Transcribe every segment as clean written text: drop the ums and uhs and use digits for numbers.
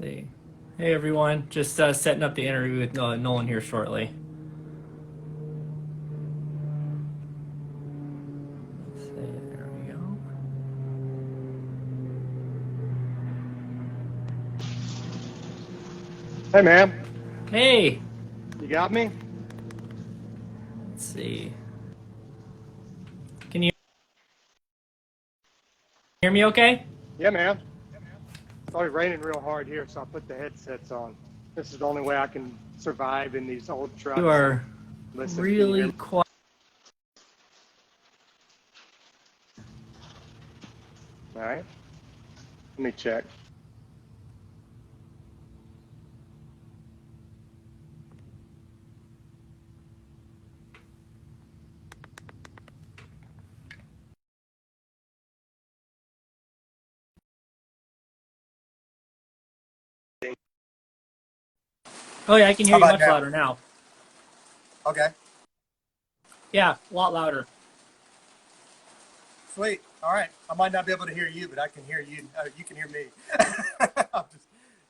See. Hey everyone, just setting up the interview with Nolan here shortly. Let's see, there we go. Hey, man. Hey, You got me? let's see. Can you hear me okay? Yeah, man. It's already raining real hard here, so I put the headsets on. This is the only way I can survive in these old You trucks and are listen. Can you hear really me? quiet. All right. Let me check. Oh yeah, I can hear How you about much now? louder now. Okay, Yeah, a lot louder. sweet. All right. I might not be able to hear you, but I can hear you. You can hear me.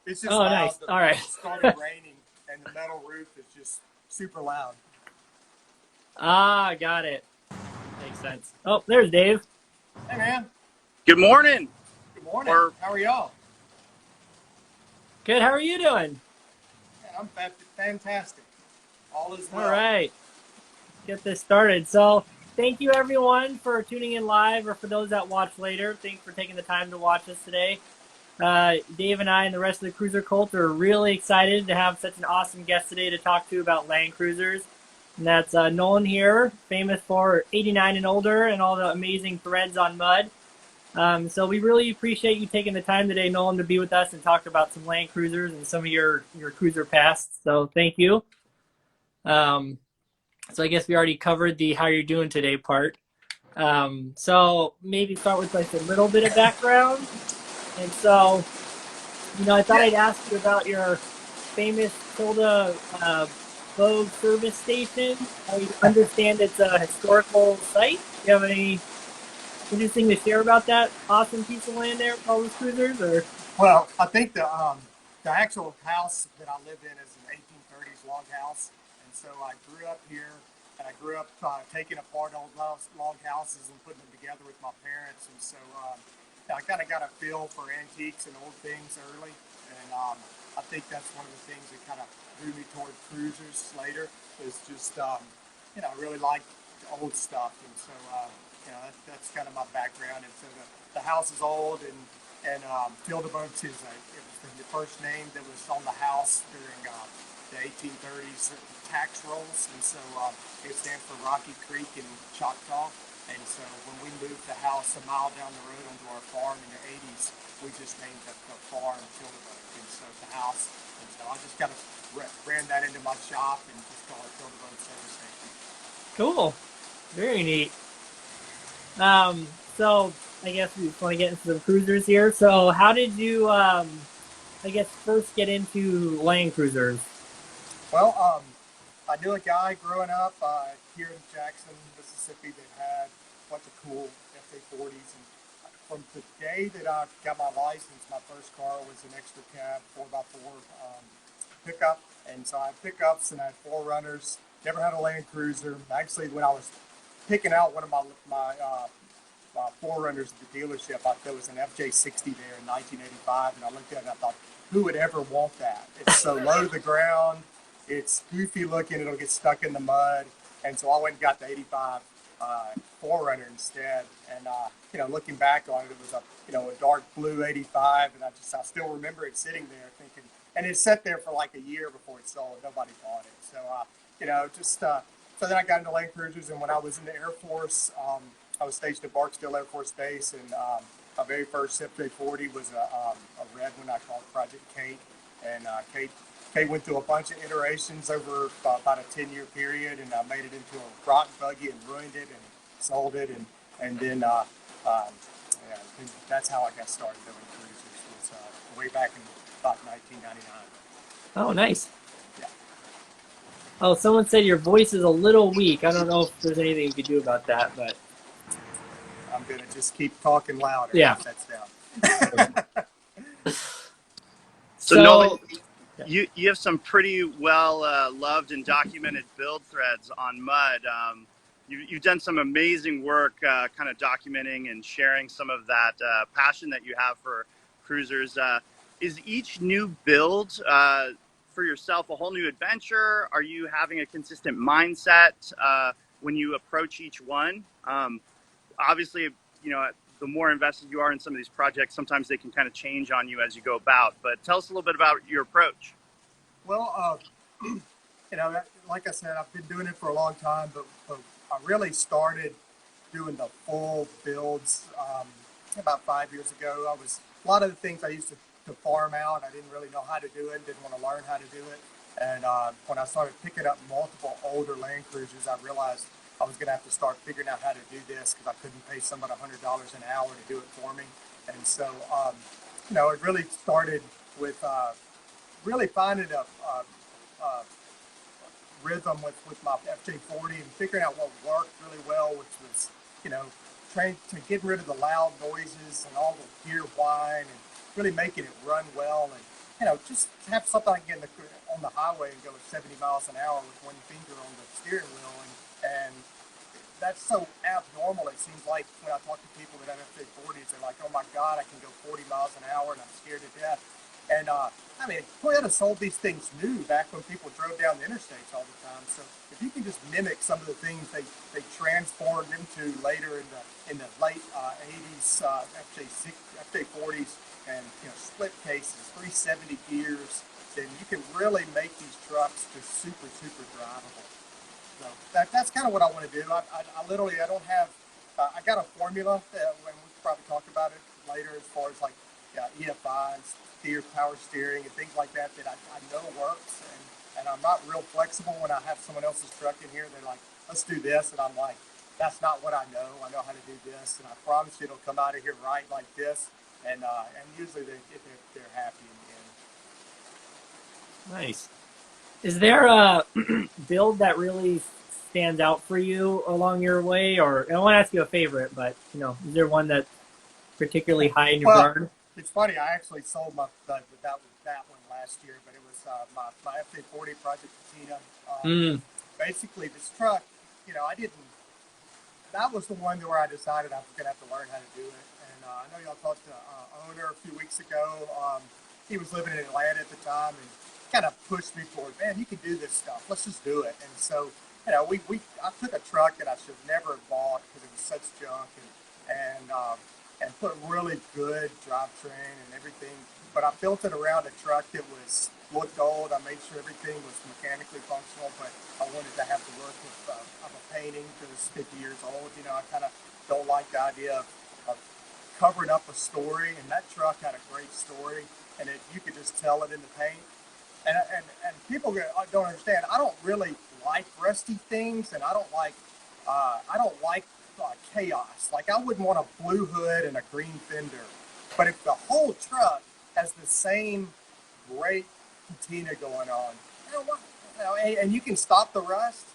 It's just Oh, loud. nice. All right. It started raining, and the metal roof is just super loud. Ah, got it. Makes sense. Oh, there's Dave. Hey, man. Good morning. Good morning. Or How are y'all? Good. How are you doing? Man, I'm fantastic. All is All well. right. Get this started. So, thank you everyone for tuning in live, or for those that watch later. Thanks for taking the time to watch us today. Dave and I and the rest of the Cruiser Cult are really excited to have such an awesome guest today to talk to about Land Cruisers. And that's Nolan here, famous for 89 and older and all the amazing threads on mud. So we really appreciate you taking the time today, Nolan, to be with us and talk about some Land Cruisers and some of your cruiser pasts. So thank you. Um, so I guess we already covered the how you're doing today part. So maybe start with like a little bit of background. And so I thought Yeah. I'd ask you about your famous Tilda Vogue service station. I understand it's a historical site. Do you have any interesting to share about that awesome piece of land there with all those cruisers? Or Well, I think the actual house that I live in is an 1830s log house, and so I grew up here, and I grew up taking apart old log houses and putting them together with my parents, and so I kind of got a feel for antiques and old things early, and I think that's one of the things that kind of drew me toward cruisers later. Is just I really like old stuff, and so that's kind of my background, and so the house is old and Tildeburgs is it was the first name that was on the house during the 1830s tax rolls, and so it stands for Rocky Creek in Choctaw. And so when we moved the house a mile down the road onto our farm in the 80s, we just named the farm Tildeburg, and so the house. And so I just kind of ran that into my shop and just called it Tildeburg Service Station. cool, very neat. So I guess we just want to get into some cruisers here. So how did you, I guess, first get into Land Cruisers? Well, I knew a guy growing up here in Jackson, Mississippi, that had a bunch of cool FA40s. And from the day that I got my license, my first car was an extra cab 4x4 pickup. And so I had pickups and I had 4Runners. Never had a Land Cruiser. Actually, when I was picking out one of my 4Runners at the dealership, there was an FJ60 there in 1985, and I looked at it and I thought, who would ever want that? It's so low to the ground, it's goofy looking, it'll get stuck in the mud, and so I went and got the 85 4Runner instead. And looking back on it, it was a dark blue 85, and I still remember it sitting there thinking, and it sat there for like a year before it sold. Nobody bought it, so so then I got into Land Cruisers, and when I was in the Air Force. I was stationed at Barksdale Air Force Base, and my very first FJ40 was a red one I called Project Kate. And Kate went through a bunch of iterations over about a 10-year period, and I made it into a rotten buggy and ruined it and sold it. And then that's how I got started doing cruisers. Was way back in about 1999. Oh, nice. Yeah. Oh, someone said your voice is a little weak. I don't know if there's anything you could do about that, but I'm going to just keep talking louder yeah. once that's down. So Nolen, So, yeah. you have some pretty well loved and documented build threads on Mud. You've done some amazing work, kind of documenting and sharing some of that passion that you have for cruisers. Is each new build for yourself a whole new adventure? Are you having a consistent mindset when you approach each one? Obviously, you know, the more invested you are in some of these projects, sometimes they can kind of change on you as you go about. But tell us a little bit about your approach. Well, like I said, I've been doing it for a long time, but I really started doing the full builds about 5 years ago. A lot of the things I used to farm out. I didn't really know how to do it, didn't want to learn how to do it. And when I started picking up multiple older Land Cruisers, I realized I was going to have to start figuring out how to do this because I couldn't pay someone $100 an hour to do it for me. And so, it really started with really finding a rhythm with my FJ40 and figuring out what worked really well, which was, trying to get rid of the loud noises and all the gear whine and really making it run well and, just have something I can get on the highway and go at 70 miles an hour with one finger on the steering wheel. And that's so abnormal. It seems like when I talk to people that have FJ40s, they're like, oh my God, I can go 40 miles an hour and I'm scared to death. And Toyota sold these things new back when people drove down the interstates all the time. So if you can just mimic some of the things they transformed into later in the late 80s FJ40s and split cases, 370 gears, then you can really make these trucks just super drivable. So that's kind of what I want to do. I don't have, I got a formula that when we probably talk about it later as far as like EFI and power steering and things like that I know works. And I'm not real flexible when I have someone else's truck in here. They're like, let's do this. And I'm like, that's not what I know. I know how to do this. And I promise you it'll come out of here right like this. And usually they're happy in the end. Nice. Is there a build that really stands out for you along your way? Or I don't want to ask you a favorite, but is there one that's particularly high in your Well, regard? it's funny. I actually sold that one last year, but it was my FJ40 Project Patina. Basically, this truck, I didn't. That was the one where I decided I was going to have to learn how to do it. And I know y'all talked to owner a few weeks ago. He was living in Atlanta at the time and kind of pushed me toward, man, you can do this stuff. Let's just do it. And so, I took a truck that I should never have bought because it was such junk and put really good drivetrain and everything. But I built it around a truck that looked old. I made sure everything was mechanically functional, but I wanted to have the look of a painting because it's 50 years old. I kind of don't like the idea of covering up a story, and that truck had a great story, and you could just tell it in the paint. And people don't understand. I don't really like rusty things, and I don't like chaos. Like I wouldn't want a blue hood and a green fender, but if the whole truck has the same great patina going on, and you can stop the rust,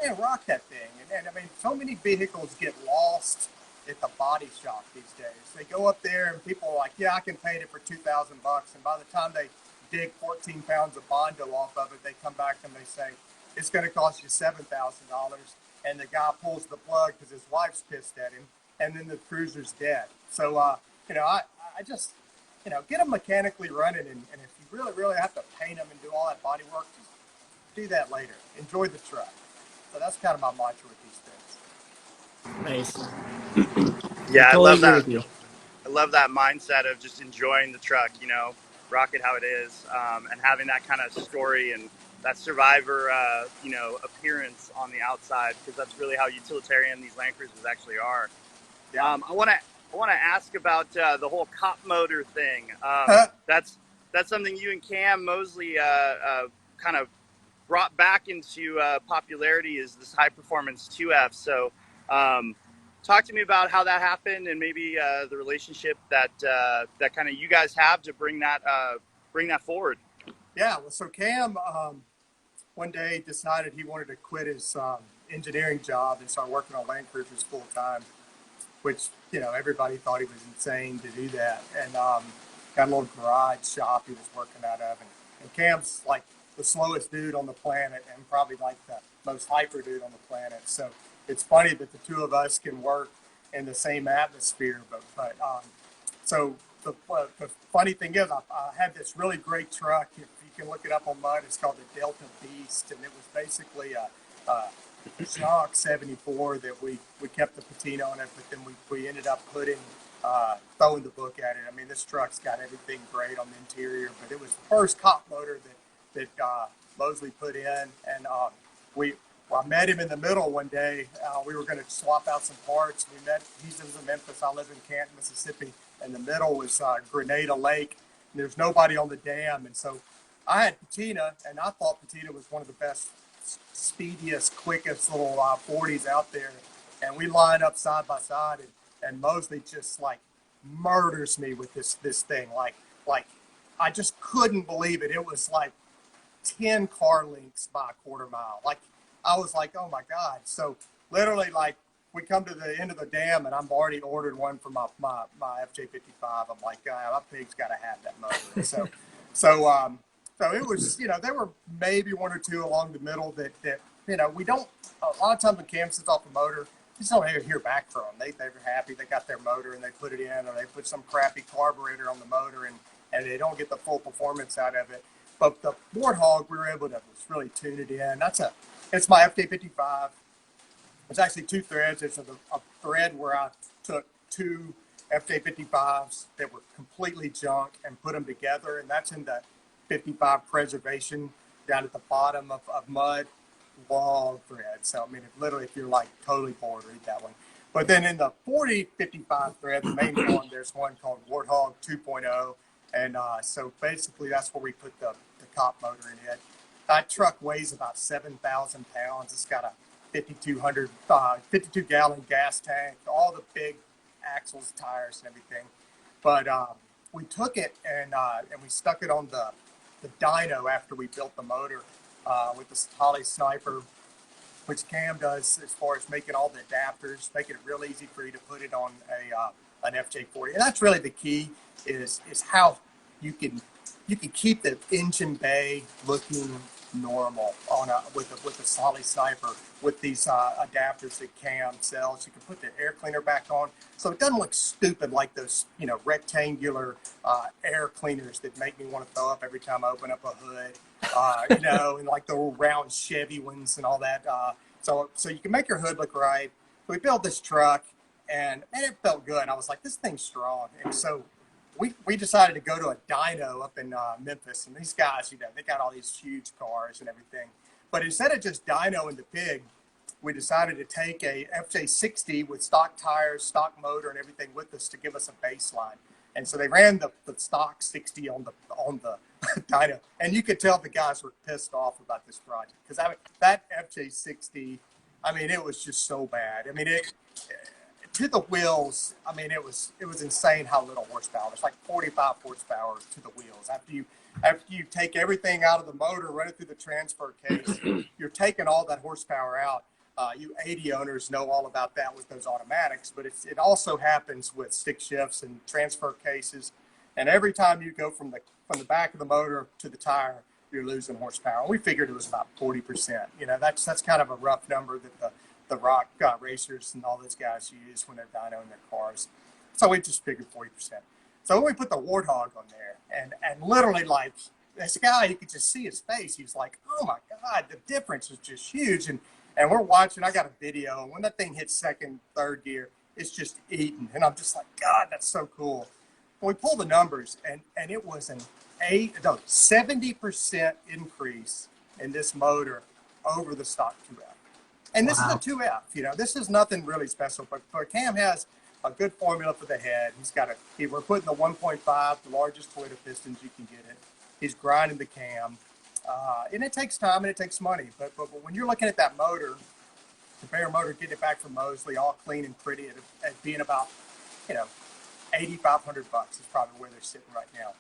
man, rock that thing. And so many vehicles get lost at the body shop these days. They go up there and people are like, yeah, I can paint it for $2,000, and by the time they dig 14 pounds of Bondo off of it, they come back and they say, it's going to cost you $7,000. And the guy pulls the plug because his wife's pissed at him, and then the cruiser's dead. So, I just, get them mechanically running, and if you really have to paint them and do all that body work, just do that later. Enjoy the truck. So that's kind of my mantra with these things. Nice. I Yeah, I totally love agree that. with you. I love that mindset of just enjoying the truck, rock it how it is, and having that kind of story and that survivor, appearance on the outside, because that's really how utilitarian these Land Cruisers actually are. Yeah. I want to ask about the whole cop motor thing. That's something you and Cam Mosley kind of brought back into popularity, is this high performance 2F. So talk to me about how that happened and maybe the relationship that kind of you guys have to bring that forward. Yeah. Well, so Cam one day decided he wanted to quit his engineering job and start working on Land Cruisers full time, which everybody thought he was insane to do that. And got a little garage shop he was working out of. And Cam's like the slowest dude on the planet and probably like the most hyper dude on the planet. So it's funny that the two of us can work in the same atmosphere. So the funny thing is, I had this really great truck. If you can look it up on Mud, it's called the Delta Beast, and it was basically a Shock 74 that we kept the patina on it, but then we ended up throwing the book at it. I mean, this truck's got everything great on the interior, but it was the first cop motor that Mosley put in, and I met him in the middle one day. We were going to swap out some parts. He lives in Memphis, I live in Canton, Mississippi, and the middle was Grenada Lake, and there's nobody on the dam, and so I had patina, and I thought patina was one of the best, speediest, quickest little 40s out there, and we line up side by side, and Mosley just like murders me with this thing, like I just couldn't believe it. It was like 10 car lengths by a quarter mile. Like I was like, oh my God. So literally, like, we come to the end of the dam, and I'm already ordered one for my FJ55. I'm like, my pig's got to have that motor. So it was, there were maybe one or two along the middle that we don't, a lot of times when Cam sits off a motor, you just don't ever hear back from them. They were happy they got their motor and they put it in, or they put some crappy carburetor on the motor and they don't get the full performance out of it. But the Warthog, we were able to just really tune it in. It's my FJ55. It's actually two threads. It's a thread where I took two FJ55s that were completely junk and put them together, and that's in the 55 preservation down at the bottom of Mud. Long thread. So, I mean, if you're like totally bored, read that one. But then in the 40-55 thread, the main one, there's one called Warthog 2.0. And so basically that's where we put the cop motor in it. That truck weighs about 7,000 pounds. It's got a 52 gallon gas tank, all the big axles, tires, and everything. But we took it and we stuck it on the dyno after we built the motor with this Holly Sniper, which Cam does as far as making all the adapters, making it real easy for you to put it on an FJ40. And that's really the key is how you can keep the engine bay looking normal with a Solly Sniper with these adapters that Cam sells. You can put the air cleaner back on, so it doesn't look stupid like those rectangular air cleaners that make me want to throw up every time I open up a hood, and like the round Chevy ones and all that. So you can make your hood look right. We built this truck, and it felt good. I was like, this thing's strong, and so we decided to go to a dyno up in Memphis, and these guys, they got all these huge cars and everything. But instead of just dynoing the pig, we decided to take a FJ60 with stock tires, stock motor, and everything with us to give us a baseline. And so they ran the stock 60 on the dyno, and you could tell the guys were pissed off about this project because that FJ60, it was just so bad. To the wheels, it was insane how little horsepower. It's like 45 horsepower to the wheels. After you take everything out of the motor, run it through the transfer case, you're taking all that horsepower out. You 80 owners know all about that with those automatics, but it also happens with stick shifts and transfer cases. And every time you go from the back of the motor to the tire, you're losing horsepower. And we figured it was about 40%. That's kind of a rough number that the rock racers and all those guys use when they're dynoing their cars. So we just figured 40%. So when we put the Warthog on there, and literally, like, this guy, you could just see his face. He was like, oh my God, the difference is just huge. And we're watching, I got a video, and when that thing hits second, third gear, it's just eating. And I'm just like, God, that's so cool. And we pull the numbers, and it was 70% increase in this motor over the stock 2F. And this is a 2F, this is nothing really special, but Cam has a good formula for the head. We're putting the 1.5, the largest Toyota pistons you can get it. He's grinding the cam. And it takes time and it takes money. But when you're looking at that motor, the bare motor, getting it back from Mosley, all clean and pretty at being about, $8,500 is probably where they're sitting right now.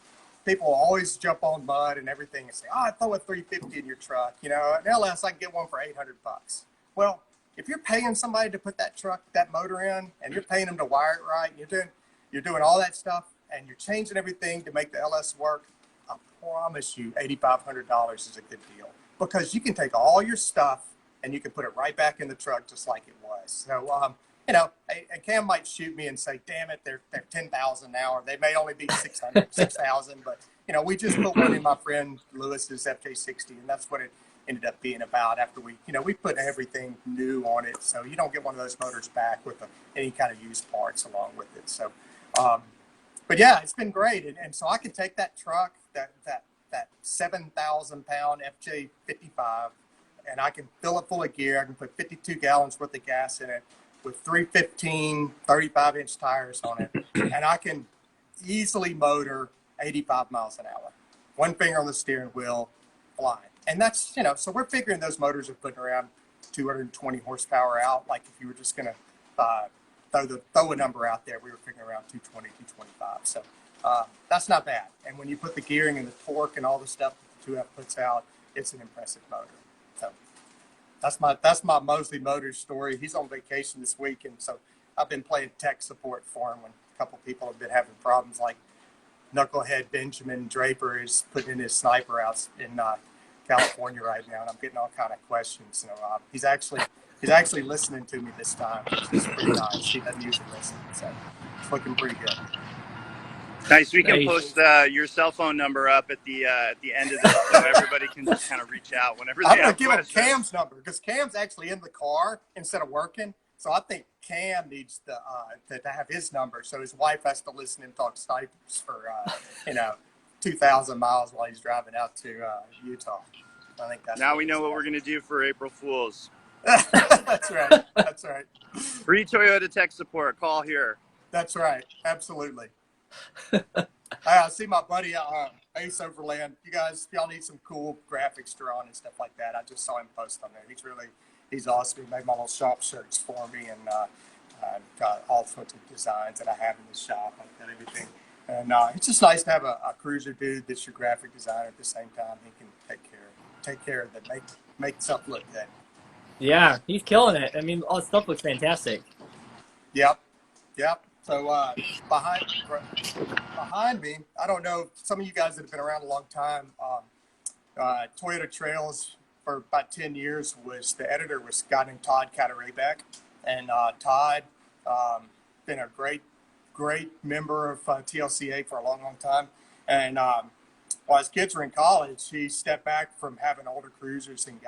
People always jump on Mud and everything and say, I throw a 350 in your truck. In LS, I can get one for $800. Well, if you're paying somebody to put that motor in, and you're paying them to wire it right, and you're doing all that stuff, and you're changing everything to make the LS work, I promise you $8,500 is a good deal, because you can take all your stuff and you can put it right back in the truck just like it was. So, you know, a Cam might shoot me and say, damn it, they're 10,000 now, or they may only be 6,000, but, you know, we just put one in my friend Lewis's FJ60, and that's what it ended up being about after we, you know, we put everything new on it. So you don't get one of those motors back with any kind of used parts along with it. So, but yeah, it's been great. And so I can take that truck, that 7,000 pound FJ55, and I can fill it full of gear. I can put 52 gallons worth of gas in it with 315 35-inch tires on it. And I can easily motor 85 miles an hour. One finger on the steering wheel, flying. And that's, you know, so we're figuring those motors are putting around 220 horsepower out. Like if you were just going to throw a number out there, we were figuring around 220, 225. So that's not bad. And when you put the gearing and the torque and all the stuff that the 2F puts out, it's an impressive motor. So that's my Mosley Motors story. He's on vacation this week, and so I've been playing tech support for him when a couple people have been having problems, like knucklehead Benjamin Draper is putting in his sniper out in California right now, and I'm getting all kind of questions. So he's actually listening to me this time, which is pretty nice. He doesn't usually listen, so it's looking pretty good. Nice. We can post your cell phone number up at the end of this, so everybody can just kind of reach out whenever they have questions. I'm going to give him Cam's number, because Cam's actually in the car instead of working. So I think Cam needs to have his number, so his wife has to listen and talk snipers for 2,000 miles while he's driving out to Utah. I think that's now we know what we're going to do for April Fools. That's right. That's right. Free Toyota tech support. Call here. That's right. Absolutely. I see my buddy Ace Overland. You guys, if y'all need some cool graphics drawn and stuff like that, I just saw him post on there. He's awesome. He made my little shop shirts for me, and got all sorts of designs that I have in the shop. I've got everything. And it's just nice to have a cruiser dude that's your graphic designer at the same time. He can take care of it, make stuff look good. Yeah, he's killing it. I mean, all the stuff looks fantastic. Yep. So behind me, I don't know, some of you guys that have been around a long time, Toyota Trails for about 10 years the editor was a guy named Todd Catarabeck. And Todd, been a great member of TLCA for a long, long time. And while his kids were in college, he stepped back from having older cruisers and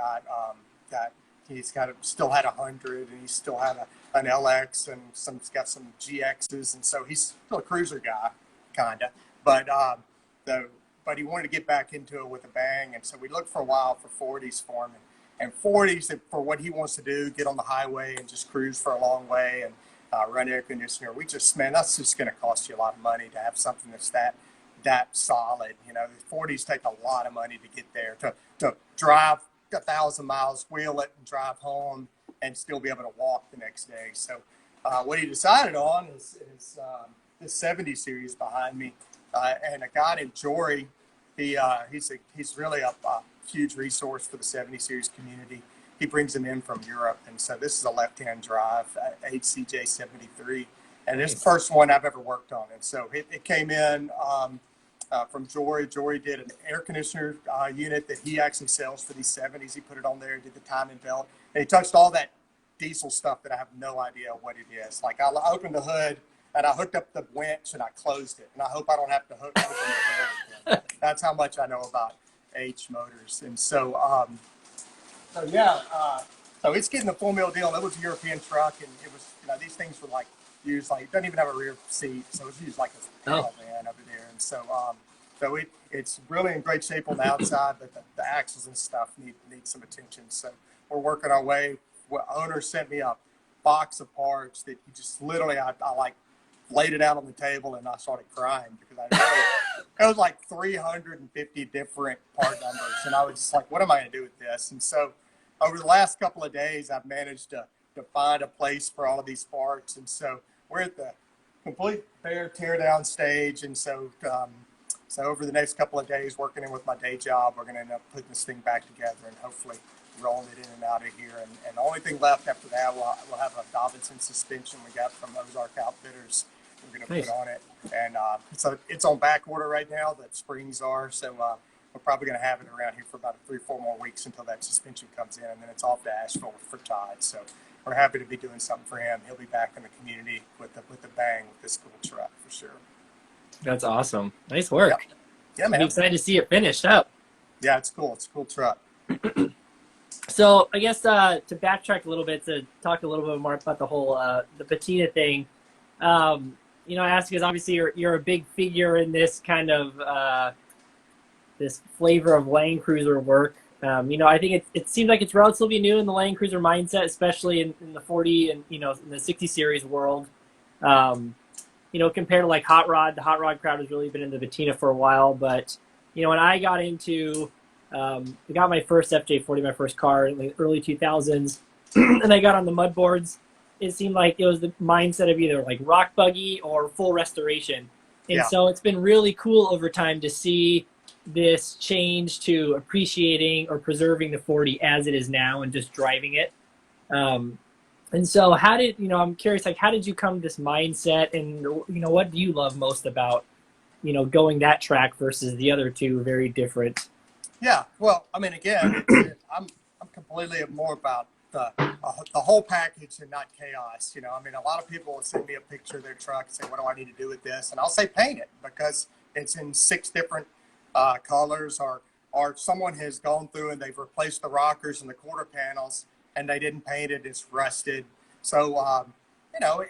still had 100, and he still had an LX, and he's got some GXs, and so he's still a cruiser guy, kinda. But he wanted to get back into it with a bang, and so we looked for a while for 40s for him, and 40s for what he wants to do, get on the highway and just cruise for a long way and run air conditioner. That's just going to cost you a lot of money to have something that's that solid. You know, the 40s take a lot of money to get there, to drive 1,000 miles, wheel it, and drive home, and still be able to walk the next day. So what he decided on is this 70 series behind me, and a guy named Jory. He's really a huge resource for the 70 series community. He brings them in from Europe, and so this is a left-hand drive, HCJ73, and it's the first one I've ever worked on. And so it came in from Jory. Jory did an air conditioner unit that he actually sells for these 70s. He put it on there, did the timing belt, and he touched all that diesel stuff that I have no idea what it is. Like I opened the hood and I hooked up the winch and I closed it, and I hope I don't have to hook open the hood again. That's how much I know about H motors. And so, so it's getting the full meal deal. It was a European truck, and it was, these things were used it doesn't even have a rear seat, so it's used like a panel van over there. And so, it's really in great shape on the outside, but the axles and stuff need some attention. So we're working our way. Owner sent me a box of parts that you just literally, I laid it out on the table and I started crying because it was like 350 different part numbers, and I was just like, what am I going to do with this? And so over the last couple of days, I've managed to find a place for all of these parts, and so we're at the complete bare tear down stage. And so over the next couple of days, working in with my day job, we're going to end up putting this thing back together and hopefully rolling it in and out of here. And the only thing left after that, we'll have a Dobinson suspension we got from Ozark Outfitters we're going to Nice. put on it. And so it's on back order right now. The springs are. So we're probably going to have it around here for about 3 or 4 more weeks until that suspension comes in. And then it's off to Asheville for Todd. So we're happy to be doing something for him. He'll be back in the community with the bang with this cool truck for sure. That's awesome. Nice work. Yeah, I'm man. excited to see it finished up. Yeah, it's cool. It's a cool truck. So I guess to backtrack a little bit to talk a little bit more about the whole the patina thing. You know, I ask because obviously you're a big figure in this kind of this flavor of Land Cruiser work. You know, I think it seems like it's relatively new in the Land Cruiser mindset, especially in the 40 and you know in the 60 series world. You know, compared to like Hot Rod, the Hot Rod crowd has really been in the patina for a while. But you know, when I got into I got my first FJ40, my first car in the early 2000s, and I got on the mud boards. It seemed like it was the mindset of either like rock buggy or full restoration. And Yeah. so it's been really cool over time to see this change to appreciating or preserving the 40 as it is now and just driving it. And so how did, you know, I'm curious, like, how did you come to this mindset and, you know, what do you love most about, you know, going that track versus the other two very different? Yeah, well, I mean, again, I'm completely more about the whole package and not chaos. You know, I mean, a lot of people will send me a picture of their truck and say, "What do I need to do with this?" And I'll say, "Paint it," because it's in 6 different colors, or someone has gone through and they've replaced the rockers and the quarter panels and they didn't paint it; it's rusted. So, you know,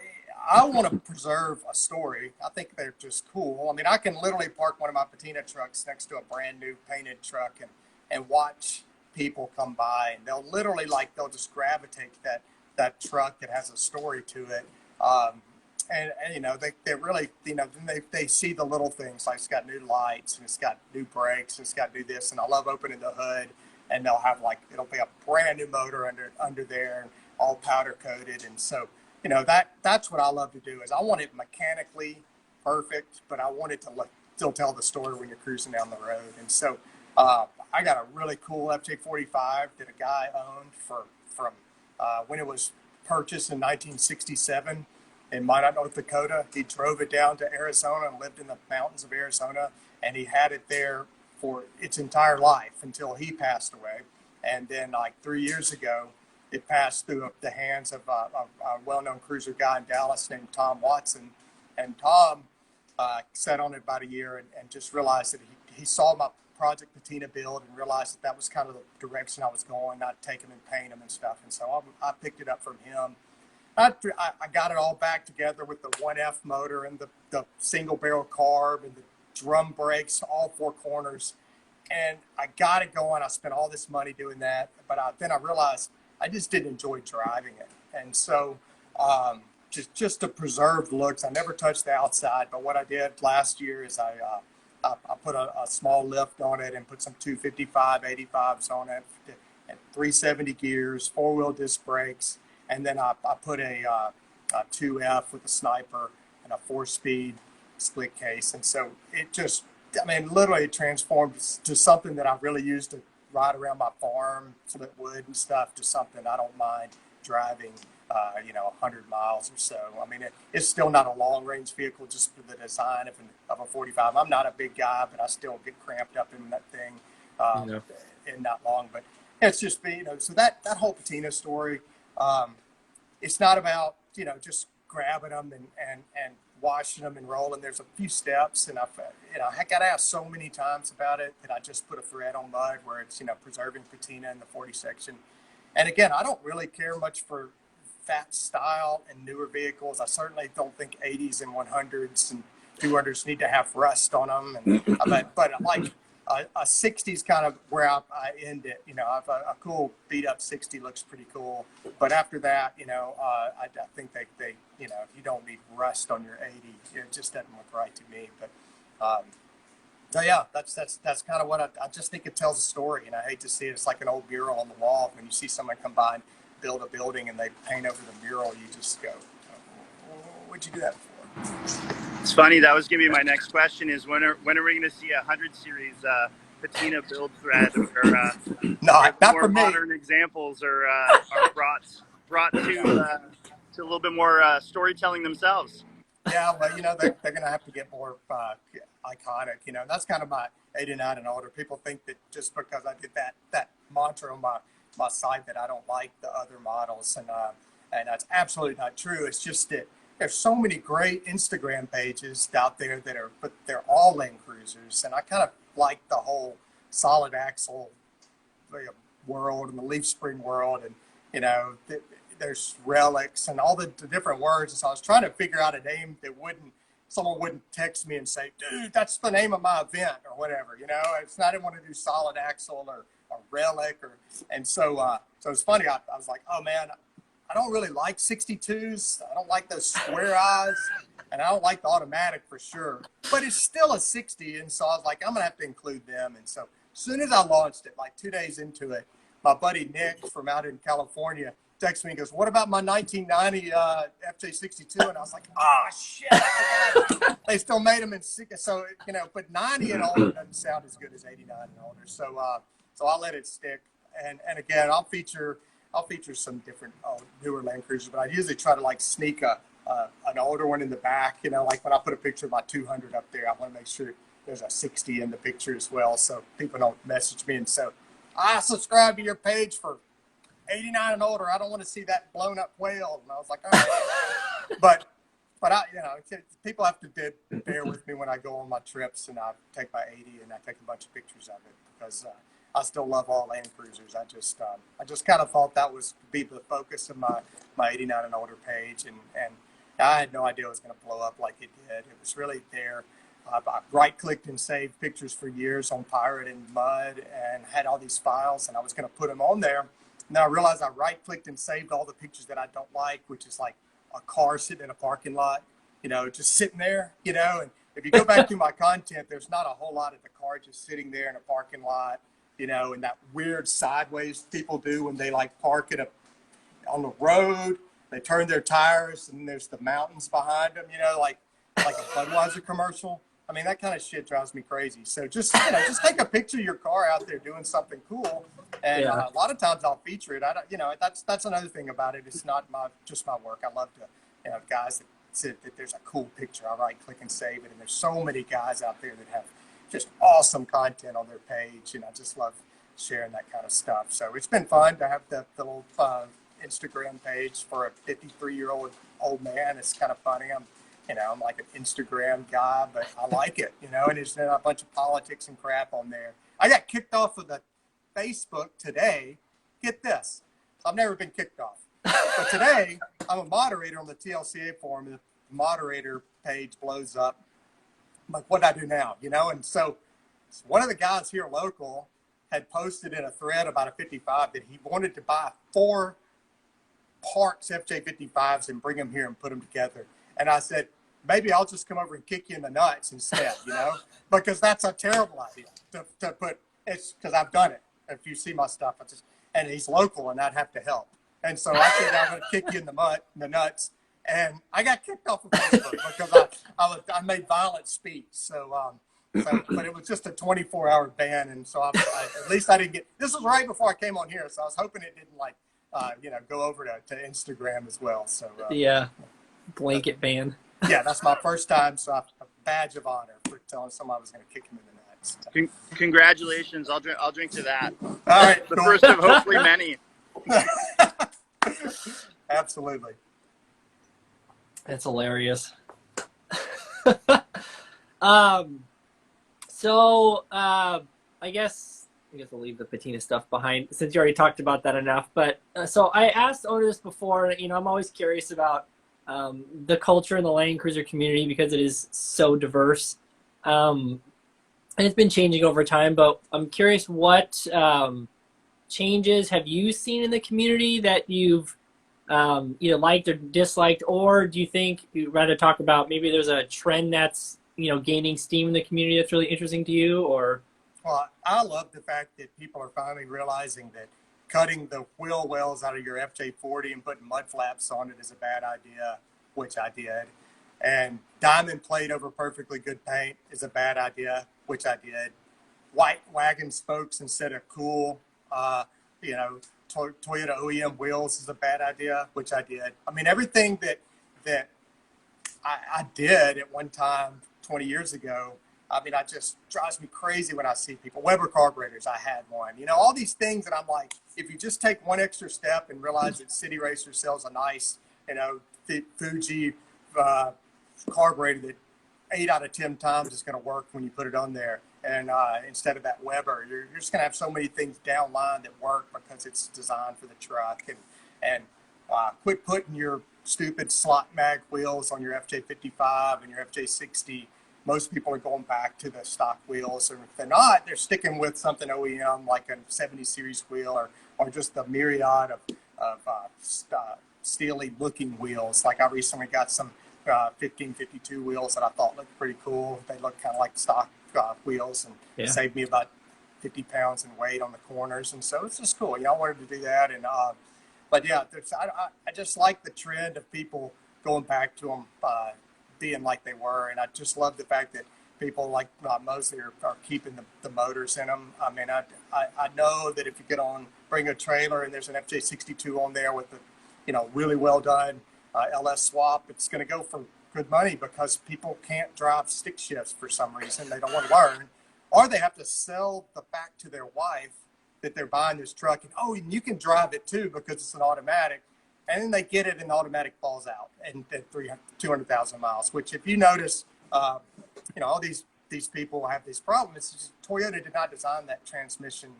I want to preserve a story. I think they're just cool. I mean, I can literally park one of my patina trucks next to a brand new painted truck and watch people come by, and they'll literally they'll just gravitate that truck that has a story to it. And you know, they really, you know, they see the little things, like it's got new lights and it's got new brakes and it's got new this. And I love opening the hood and they'll have it'll be a brand new motor under there and all powder coated. And so, you know, that's what I love to do is I want it mechanically perfect, but I want it to still tell the story when you're cruising down the road. And so I got a really cool FJ45 that a guy owned from when it was purchased in 1967 in Minot, North Dakota. He drove it down to Arizona and lived in the mountains of Arizona, and he had it there for its entire life until he passed away. And then like 3 years ago, it passed through the hands of a well-known cruiser guy in Dallas named Tom Watson. And Tom sat on it about a year and just realized that he saw my project patina build and realized that was kind of the direction I was going, not take them and paint them and stuff. And so I picked it up from him. I got it all back together with the 1F motor and the single barrel carb and the drum brakes, all 4 corners. And I got it going. I spent all this money doing that. But then I realized I just didn't enjoy driving it. And so just to preserve the looks, I never touched the outside. But what I did last year is I put a small lift on it and put some 255 85s on it and 370 gears, 4-wheel disc brakes. And then I put a 2F with a sniper and a 4-speed split case. And so it just, I mean, literally transformed to something that I really used to ride around my farm, split wood and stuff, to something I don't mind driving, you know, 100 miles or so. I mean, it's still not a long range vehicle just for the design of a 45. I'm not a big guy, but I still get cramped up in that thing in not long. But it's just, you know, so that whole patina story, it's not about, you know, just grabbing them and washing them and rolling. There's a few steps, and I got asked so many times about it that I just put a thread on mud where it's, you know, preserving patina in the 40 section. And again, I don't really care much for fat style and newer vehicles. I certainly don't think 80s and 100s and 200s need to have rust on them. And but like a 60 is kind of where I end it. You know, a cool beat up 60 looks pretty cool. But after that, you know, I think they you know, you don't need rust on your 80. It just doesn't look right to me. But so yeah, that's kind of what I just think it tells a story. And I hate to see it. It's like an old mural on the wall. When you see someone come by and build a building and they paint over the mural, you just go, what'd you do that for? It's funny. That was going to be my next question: is when are we going to see a 100 series patina build thread, or not more for me. modern examples are brought to a little bit more storytelling themselves? Yeah, well, they're going to have to get more iconic. That's kind of my 89 and older. People think that just because I did that mantra on my site that I don't like the other models, and that's absolutely not true. It's just that there's so many great Instagram pages out there but they're all Land Cruisers, and I kind of like the whole solid axle world and the leaf spring world, and there's relics and all the different words. And so I was trying to figure out a name that someone wouldn't text me and say, dude, that's the name of my event or whatever. It's not, I didn't want to do solid axle or relic and so it's funny. I was like, oh man, I don't really like 62s. I don't like those square eyes, and I don't like the automatic for sure, but it's still a 60. And so I was like, I'm gonna have to include them. And so as soon as I launched it, like 2 days into it, my buddy Nick from out in California texts me and goes, what about my 1990 FJ62? And I was like, oh shit, they still made them in 60. So, but 90 and older doesn't sound as good as 89 and older. So, so I'll let it stick. And again, I'll feature some different newer Land Cruisers, but I usually try to like sneak an older one in the back. Like when I put a picture of my 200 up there, I want to make sure there's a 60 in the picture as well, so people don't message me and say, I subscribe to your page for 89 and older. I don't want to see that blown up whale. And I was like, all right. but I, people have to bear with me when I go on my trips and I take my 80 and I take a bunch of pictures of it because I still love all Land Cruisers. I just kind of thought that was be the focus of my 89 and older page, and I had no idea it was going to blow up like it did. It was really there. I right-clicked and saved pictures for years on Pirate and Mud and had all these files, and I was going to put them on there. Now I realized I right-clicked and saved all the pictures that I don't like, which is like a car sitting in a parking lot, just sitting there, and if you go back through my content, there's not a whole lot of the car just sitting there in a parking lot, and that weird sideways people do when they like park on the road, they turn their tires and there's the mountains behind them, like a Budweiser commercial. I mean, that kind of shit drives me crazy. So just take a picture of your car out there doing something cool. And a lot of times I'll feature it. That's another thing about it. It's not just my work. I love to, guys that said that there's a cool picture. I right click and save it. And there's so many guys out there that have just awesome content on their page. And I just love sharing that kind of stuff. So it's been fun to have the little Instagram page for a 53-year-old man. It's kind of funny. I'm like an Instagram guy, but I like it, and there's a bunch of politics and crap on there. I got kicked off of the Facebook today. Get this. I've never been kicked off. But today, I'm a moderator on the TLCA forum, and the moderator page blows up. I'm like, what do I do now? And so one of the guys here local had posted in a thread about a 55 that he wanted to buy 4 parts FJ55s and bring them here and put them together. And I said, maybe I'll just come over and kick you in the nuts instead, because that's a terrible idea to put. It's because I've done it. If you see my stuff, and he's local, and I'd have to help. And so I said, I'm going to kick you in the nuts. And I got kicked off of Facebook because I made violent speech. So, but it was just a 24-hour ban. And so at least I didn't get, this was right before I came on here. So I was hoping it didn't go over to Instagram as well. So, yeah. Blanket ban. Yeah, that's my first time, so a badge of honor for telling someone I was going to kick him in the nuts. Congratulations! I'll drink to that. All right, the first of hopefully many. Absolutely. That's hilarious. So I guess we'll leave the patina stuff behind since you already talked about that enough. But so I asked Oda this before. I'm always curious about the culture in the Land Cruiser community because it is so diverse, and it's been changing over time. But I'm curious, what changes have you seen in the community that you've either liked or disliked, or do you think you'd rather talk about maybe there's a trend that's gaining steam in the community that's really interesting to you? Or well, I love the fact that people are finally realizing that cutting the wheel wells out of your FJ40 and putting mud flaps on it is a bad idea, which I did. And diamond plate over perfectly good paint is a bad idea, which I did. White wagon spokes instead of cool, Toyota OEM wheels is a bad idea, which I did. I mean, everything that I did at one time 20 years ago. I mean, it just drives me crazy when I see people. Weber carburetors, I had one. You know, all these things that I'm like, if you just take one extra step and realize that City Racer sells a nice, you know, Fuji carburetor that 8 out of 10 times is going to work when you put it on there. And instead of that Weber, you're just going to have so many things downline that work because it's designed for the truck. And quit putting your stupid slot mag wheels on your FJ55 and your FJ60. Most people are going back to the stock wheels, or if they're not, they're sticking with something OEM like a 70 series wheel, or just the myriad of steely looking wheels. Like I recently got some 1552 wheels that I thought looked pretty cool. They look kind of like stock wheels, and saved me about 50 pounds in weight on the corners. And so it's just cool. You know, I wanted to do that. And but yeah, I just like the trend of people going back to them being like they were. And I just love the fact that people like Mosley are keeping the motors in them. I mean, I know that if you get on, bring a trailer and there's an FJ62 on there with the, you know, really well done LS swap, it's going to go for good money because people can't drive stick shifts for some reason. They don't want to learn, or they have to sell the fact to their wife that they're buying this truck, and oh, and you can drive it too because it's an automatic. And then they get it and the automatic falls out and 200,000 miles, which if you notice, you know, all these people have these problems. It's just, Toyota did not design that transmission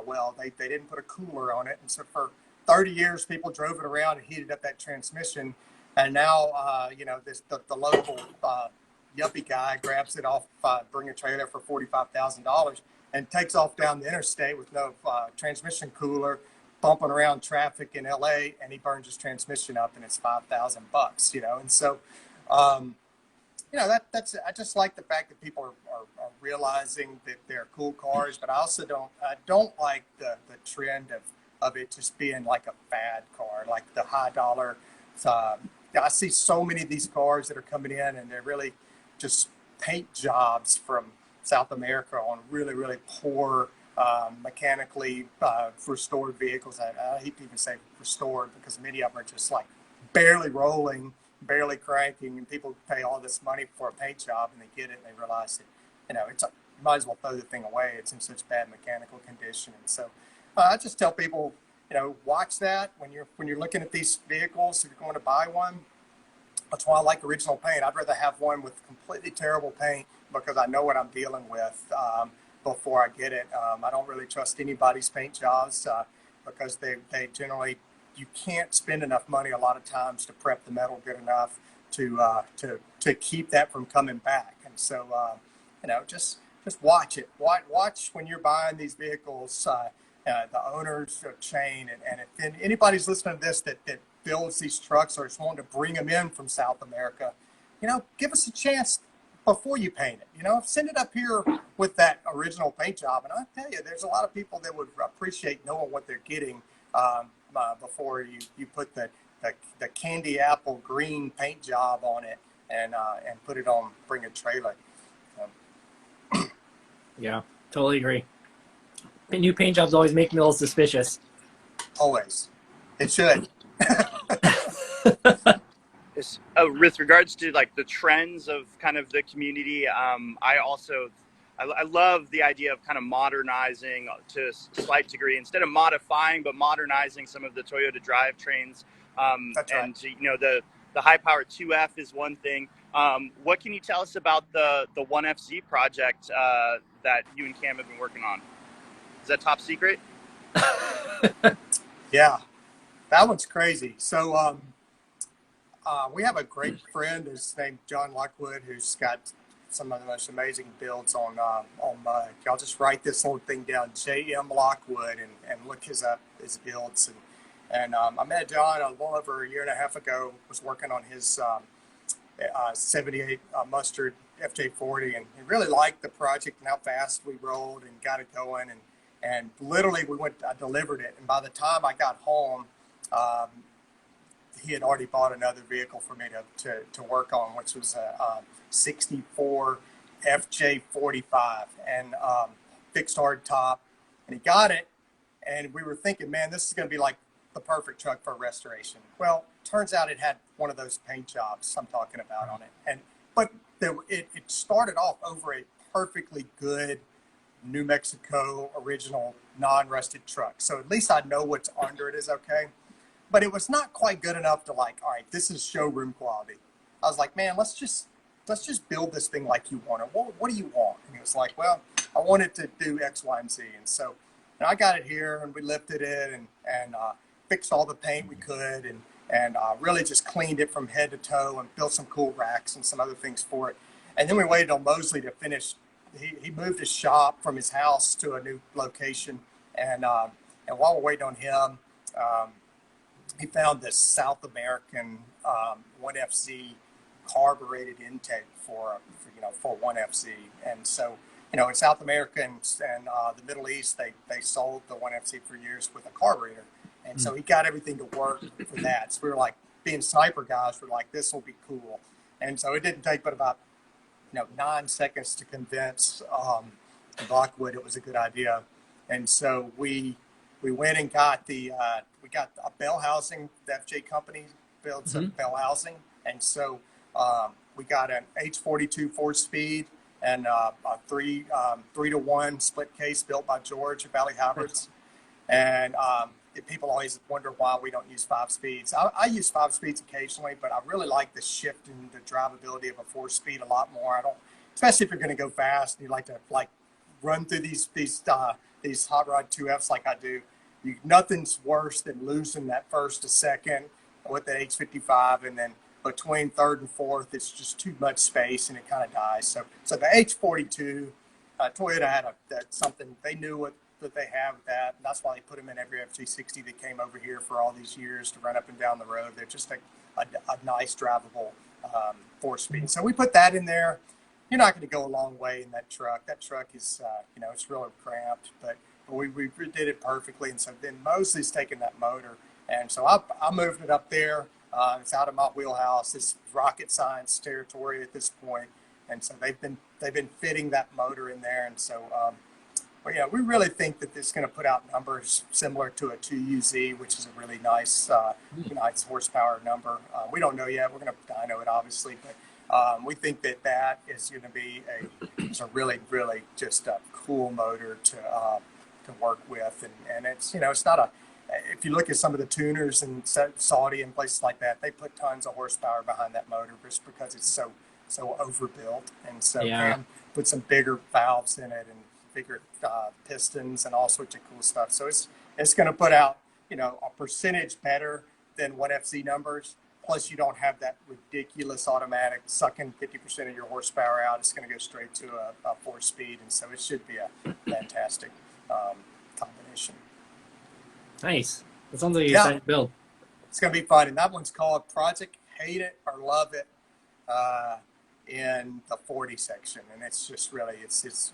well. They didn't put a cooler on it. And so for 30 years, people drove it around and heated up that transmission. And now, you know, the local yuppie guy grabs it off, bring a trailer for $45,000 and takes off down the interstate with no transmission cooler, bumping around traffic in LA, and he burns his transmission up and it's $5,000, you know? And so, you know, I just like the fact that people are realizing that they're cool cars, but I also don't like the trend of it just being like a fad car, like the high dollar. I see so many of these cars that are coming in and they're really just paint jobs from South America on really, really poor mechanically restored vehicles. I hate to even say restored because many of them are just like barely rolling, barely cranking, and people pay all this money for a paint job and they get it and they realize that, you know, you might as well throw the thing away. It's in such bad mechanical condition. And so I just tell people, you know, watch that when you're looking at these vehicles. If you're going to buy one, that's why I like original paint. I'd rather have one with completely terrible paint because I know what I'm dealing with before I get it. I don't really trust anybody's paint jobs because they generally, you can't spend enough money a lot of times to prep the metal good enough to keep that from coming back. And so, you know, just watch it. Watch when you're buying these vehicles, the owner's chain. And if anybody's listening to this that builds these trucks or is wanting to bring them in from South America, you know, give us a chance before you paint it. You know, send it up here with that original paint job. And I'll tell you, there's a lot of people that would appreciate knowing what they're getting before you put the candy apple green paint job on it and put it on, bring a trailer. Yeah, totally agree. New paint jobs always make me a little suspicious. Always. It should. With regards to like the trends of kind of the community, I love the idea of kind of modernizing to a slight degree, instead of modifying, but modernizing some of the Toyota drivetrains. That's right. And you know, the high power 2F is one thing. What can you tell us about the 1FZ project that you and Cam have been working on? Is that top secret? Yeah, that one's crazy. So we have a great friend who's named John Lockwood, who's got some of the most amazing builds on mud. I'll just write this little thing down, J.M. Lockwood, and look his builds. And I met John a little over a year and a half ago, was working on his 78 Mustard FJ40, and he really liked the project and how fast we rolled and got it going. And literally I delivered it. And by the time I got home, he had already bought another vehicle for me to work on, which was a 64 FJ45 and fixed hard top. And he got it. And we were thinking, man, this is going to be like the the perfect truck for restoration. Well, turns out it had one of those paint jobs I'm talking about on it. But it started off over a perfectly good New Mexico original non-rusted truck. So at least I know what's under it is okay. But it was not quite good enough to like, all right, this is showroom quality. I was like, man, let's just build this thing like you want it. What do you want? And he was like, well, I want it to do X, Y, and Z. And so I got it here, and we lifted it and fixed all the paint we could, and really just cleaned it from head to toe and built some cool racks and some other things for it. And then we waited on Mosley to finish. He moved his shop from his house to a new location, and while we're waiting on him, he found this South American 1FC carbureted intake for 1FC. And so, in South America and the Middle East, they sold the 1FC for years with a carburetor. And so he got everything to work for that. So we were like, being sniper guys, we're like, this will be cool. And so it didn't take but about 9 seconds to convince Blackwood it was a good idea. And so we went and got we got a bell housing. The FJ company builds a bell housing, and so we got an H42 4-speed and a 3-to-1 split case built by George at Valley Hybrids. And people always wonder why we don't use 5 speeds. I use 5 speeds occasionally, but I really like the shift in the drivability of a 4-speed a lot more. I don't, especially if you're going to go fast and you like to run through these hot rod 2Fs like I do. Nothing's worse than losing that first to second with the H55, and then between third and fourth, it's just too much space and it kind of dies. So the H42, Toyota had something they knew that they have that. And that's why they put them in every FG60 that came over here for all these years to run up and down the road. They're just a nice drivable 4-speed. So we put that in there. You're not going to go a long way in that truck. That truck is, it's really cramped, but we did it perfectly. And so then Mosley's taken that motor, and so I moved it up there. It's out of my wheelhouse. It's rocket science territory at this point, and so they've been fitting that motor in there. And so, we really think that this is going to put out numbers similar to a 2UZ, which is a really nice horsepower number. We don't know yet. We're going to dyno it, obviously, but we think that is going to be a really, really just a cool motor to work with. And it's, it's not if you look at some of the tuners in Saudi and places like that, they put tons of horsepower behind that motor just because it's so overbuilt. And so can put some bigger valves in it and bigger pistons and all sorts of cool stuff. So it's going to put out, a percentage better than 1FC numbers. Plus, you don't have that ridiculous automatic sucking 50% of your horsepower out. It's going to go straight to a 4-speed. And so it should be a fantastic combination. Nice. That sounds like a exciting build. It's going to be fun. And that one's called Project Hate It or Love It in the 40 section. And it's just really, it's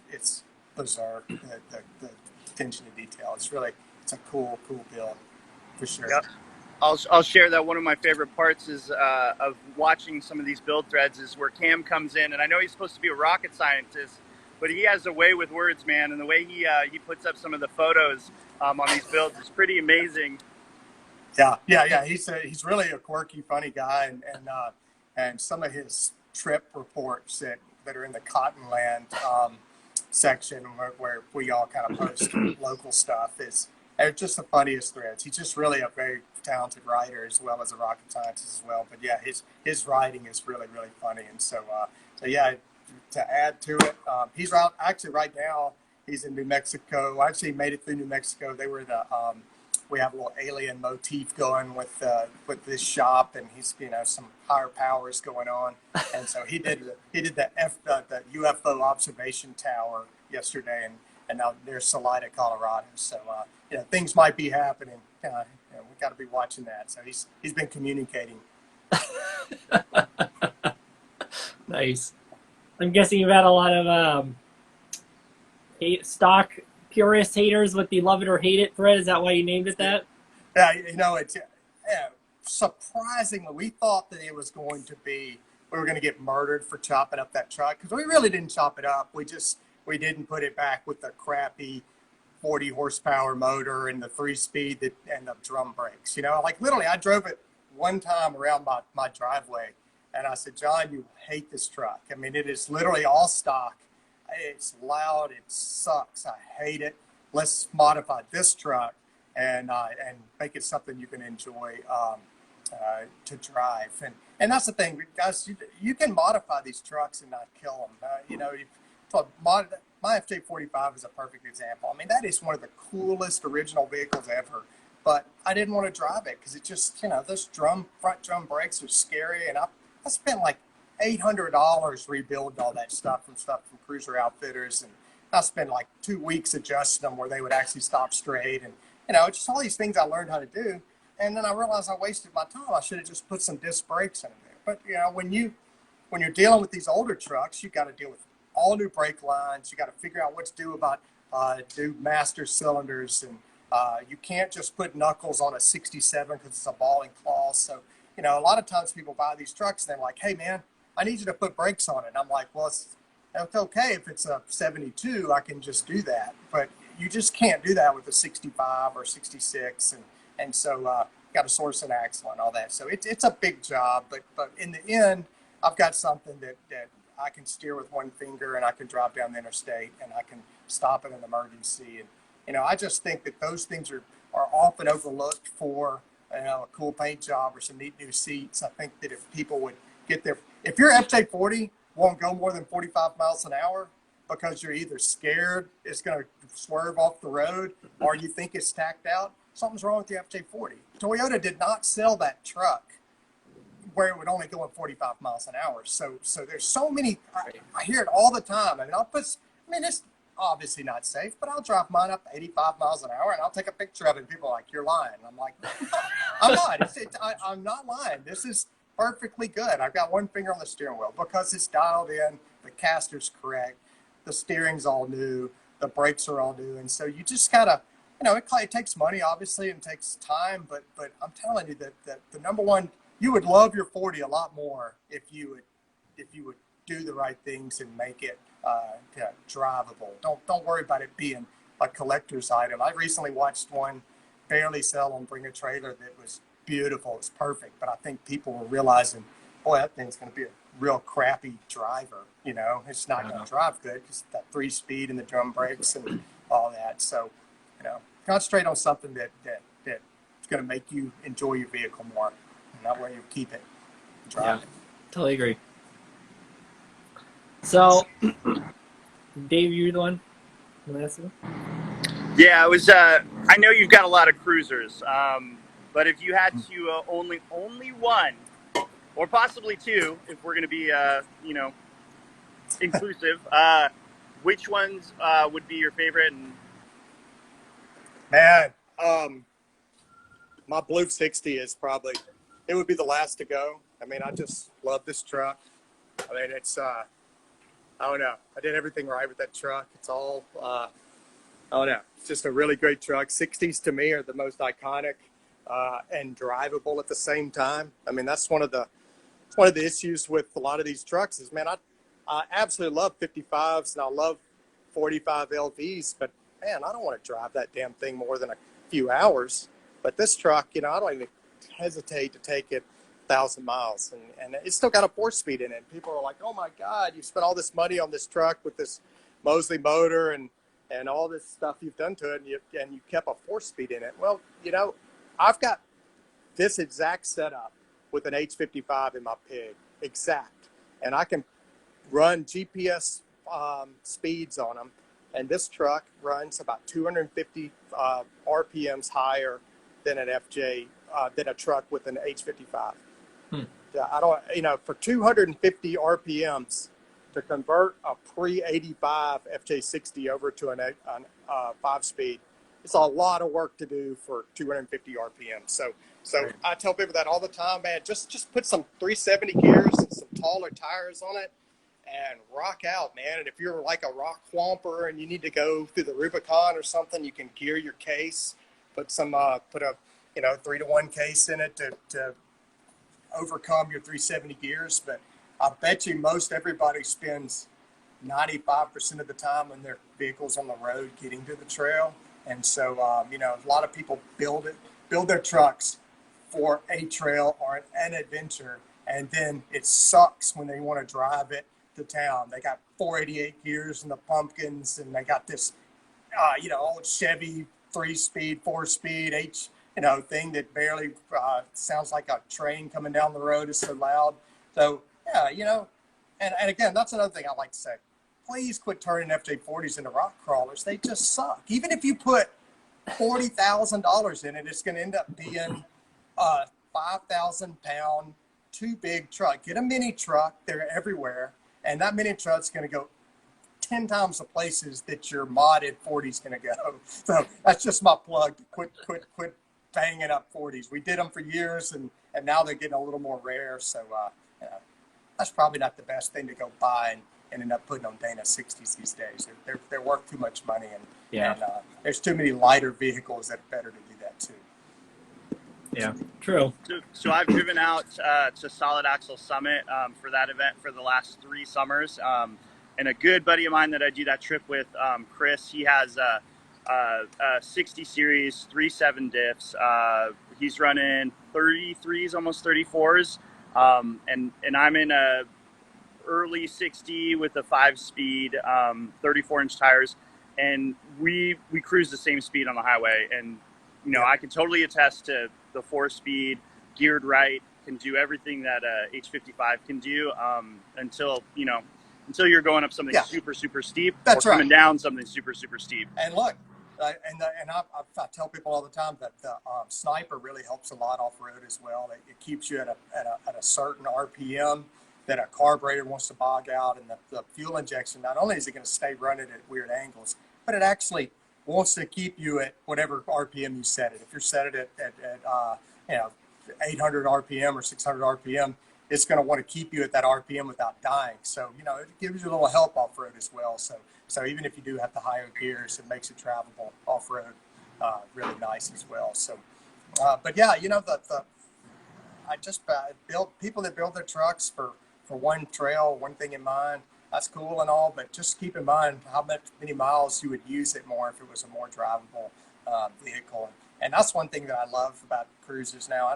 bizarre, the attention to detail. It's a cool build for sure. Yep. I'll share that one of my favorite parts is of watching some of these build threads is where Cam comes in, and I know he's supposed to be a rocket scientist, but he has a way with words, man, and the way he puts up some of the photos on these builds is pretty amazing. Yeah. He's really a quirky, funny guy, and some of his trip reports that are in the Cottonland section where we all kind of post local stuff they're just the funniest threads. He's just really a very talented writer as well as a rocket scientist as well. But yeah, his writing is really, really funny. And so to add to it, he's out actually right now. He's in New Mexico. Actually made it through New Mexico. They were we have a little alien motif going with this shop, and he's some higher powers going on. And so he did the UFO observation tower yesterday, and now near Salida, Colorado. So things might be happening. We got to be watching that. So he's been communicating. Nice. I'm guessing you've had a lot of stock purist haters with the love it or hate it thread. Is that why you named it that? Yeah, it's surprisingly, we thought that it was going to be, we were going to get murdered for chopping up that truck, because we really didn't chop it up. We didn't put it back with the crappy 40 horsepower motor and the 3-speed and the drum brakes. You know, like literally I drove it one time around my driveway and I said, John, you hate this truck. I mean, it is literally all stock. It's loud. It sucks. I hate it. Let's modify this truck and make it something you can enjoy to drive. And that's the thing, guys. You can modify these trucks and not kill them. You know, my FJ45 is a perfect example. I mean, that is one of the coolest original vehicles ever. But I didn't want to drive it because it just, you know, those front drum brakes are scary. And I spent like $800 rebuilding all that stuff from Cruiser Outfitters. And I spent like 2 weeks adjusting them where they would actually stop straight. And, you know, just all these things I learned how to do. And then I realized I wasted my time. I should have just put some disc brakes in there. But, you know, when you're dealing with these older trucks, you got to deal with all new brake lines. You got to figure out what to do about new master cylinders. And you can't just put knuckles on a 67 because it's a ball and claw. So, you know, a lot of times people buy these trucks and they're like, hey, man, I need you to put brakes on it. And I'm like, well, it's okay if it's a 72, I can just do that. But you just can't do that with a 65 or 66. And so got to source an axle and all that. So it's a big job. But in the end, I've got something that I can steer with one finger and I can drive down the interstate and I can stop in an emergency. And, you know, I just think that those things are often overlooked for, you know, a cool paint job or some neat new seats. I think that if people would get there, if your FJ40 won't go more than 45 miles an hour because you're either scared it's going to swerve off the road or you think it's tacked out, something's wrong with the FJ40. Toyota did not sell that truck where it would only go at 45 miles an hour. So there's so many, I hear it all the time. I mean, it's obviously not safe, but I'll drive mine up 85 miles an hour and I'll take a picture of it and people are like, you're lying. And I'm like, I'm not. I'm not lying. This is perfectly good. I've got one finger on the steering wheel because it's dialed in, the caster's correct, the steering's all new, the brakes are all new. And so you just gotta, you know, it takes money, obviously, and takes time, but I'm telling you that the number one, you would love your 40 a lot more if you would do the right things and make it drivable. Don't worry about it being a collector's item. I recently watched one barely sell on Bring a Trailer that was beautiful. It's perfect, but I think people were realizing, boy, that thing's going to be a real crappy driver. You know, it's not going to drive good because that 3-speed and the drum brakes and all that. So, you know, concentrate on something that's going to make you enjoy your vehicle more. And that way you keep it. Drive it. Totally agree. So, Dave, you're the one. Yeah, it was. I know you've got a lot of cruisers, but if you had to only one, or possibly two, if we're going to be, you know, inclusive, which ones would be your favorite? And man, my Blue 60 is probably, it would be the last to go. I mean, I just love this truck. I mean, it's, I don't know. I did everything right with that truck. It's all, I don't know. It's just a really great truck. 60s to me are the most iconic and drivable at the same time. I mean, that's one of the issues with a lot of these trucks is, man, I absolutely love 55s and I love 45 LVs, but man, I don't want to drive that damn thing more than a few hours. But this truck, you know, I don't even hesitate to take it 1,000 miles, and it's still got a 4-speed in it. People are like, oh my God, you spent all this money on this truck with this Mosley motor and all this stuff you've done to it, and you kept a 4-speed in it. Well, you know, I've got this exact setup with an H55 in my Pig, exact, and I can run GPS speeds on them, and this truck runs about 250 RPMs higher than an FJ, than a truck with an H55. I don't, you know, for 250 RPMs to convert a pre-85 FJ60 over to a 5-speed, it's a lot of work to do for 250 RPMs. So I tell people that all the time, man, just put some 370 gears and some taller tires on it and rock out, man. And if you're like a rock whomper and you need to go through the Rubicon or something, you can gear your case, put a, you know, 3-to-1 case in it to overcome your 370 gears. But I bet you most everybody spends 95% of the time when their vehicle's on the road getting to the trail. And so, a lot of people build their trucks for a trail or an adventure, and then it sucks when they want to drive it to town. They got 488 gears and the pumpkins, and they got this, old Chevy 3-speed, 4-speed thing that barely sounds like a train coming down the road. It's so loud. So yeah, and again, that's another thing I like to say. Please quit turning FJ40s into rock crawlers. They just suck. Even if you put $40,000 in it, it's going to end up being a 5,000-pound, too big truck. Get a mini truck. They're everywhere. And that mini truck's going to go 10 times the places that your modded 40 is going to go. So that's just my plug. Quit banging up 40s. We did them for years, and now they're getting a little more rare. So that's probably not the best thing to go buy and end up putting on Dana 60s these days. They're worth too much money, and there's too many lighter vehicles that are better to do that too. Yeah, true. So I've driven out to Solid Axle Summit for that event for the last 3 summers. And a good buddy of mine that I do that trip with, Chris, he has a 60 series, 3.7 diffs. He's running 33s, almost 34s. And I'm in a early 60 with a 5-speed, 34-inch tires. And we cruise the same speed on the highway. And, I can totally attest to the 4-speed, geared right, can do everything that H55 can do until you're going up something super, super steep. That's or coming down something super, super steep. And look, I tell people all the time that the Sniper really helps a lot off-road as well. It keeps you at a certain RPM that a carburetor wants to bog out, and the fuel injection, not only is it going to stay running at weird angles, but it actually wants to keep you at whatever RPM you set it. If you're set it at 800 RPM or 600 RPM, it's going to want to keep you at that RPM without dying. So, it gives you a little help off-road as well. So even if you do have the higher gears, it makes it travelable off-road really nice as well. So, but yeah, I just build people that build their trucks for one trail, one thing in mind. That's cool and all, but just keep in mind how many miles you would use it more if it was a more drivable vehicle. And that's one thing that I love about cruisers now. I